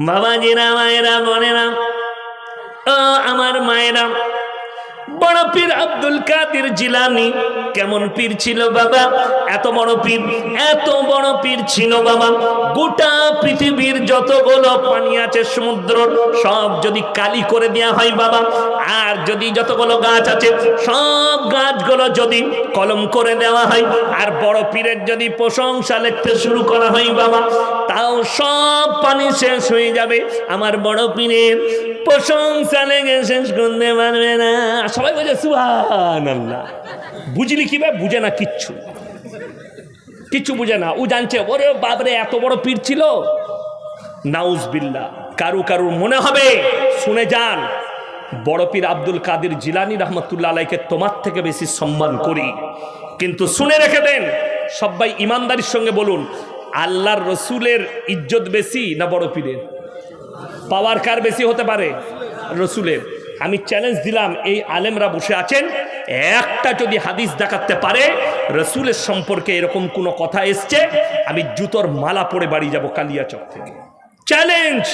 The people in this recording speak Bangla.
বাবাজিরা, মায়েরা, বোনেরা, ও আমার মায়েরা, বড় পীর আব্দুল কাদের জিলানী কেমন পীর ছিল বাবা? এত বড় পীর, এত বড় পীর ছিল বাবা, গোটা পৃথিবীর যতগুলো পানি আছে সমুদ্র সব যদি কালি করে দেওয়া হয় বাবা, আর যদি যতগুলো গাছ আছে সব গাছগুলো যদি কলম করে দেওয়া হয়, আর বড় পীরের যদি প্রশংসা লিখতে শুরু করা হয় বাবা, তাও সব পানি শেষ হয়ে যাবে, আমার বড় পীরের প্রশংসা লেগে শেষ করতে পারবে না। সবাই বলে সুবহানাল্লাহ। বুঝলি কি ভাই? বুঝে না, কিচ্ছু বুঝে না। ও জানছে ওরে বাবরে এত বড় পীর ছিল। নাউজবিল্লাহ। কারুর মনে হবে, শুনে যান, বড় পীর আব্দুল কাদের জিলানী রহমতুল্লাহ আলাইকে তোমার থেকে বেশি সম্মান করি, কিন্তু শুনে রেখে দেন সবাই ইমানদারির সঙ্গে বলুন, আল্লাহর রসুলের ইজ্জত বেশি না বড় পীরের? পাওয়ার কার বেশি হতে পারে? রসুলের। আমি চ্যালেঞ্জ দিলাম, এই আলেমরা বসে আছেন, একটা যদি হাদিস দেখাতে পারে রসুলের সম্পর্কে এরকম কোনো কথা এসছে, আমি জুতোর মালা পরে বাড়ি যাব কালিয়াচক থেকে। চ্যালেঞ্জ।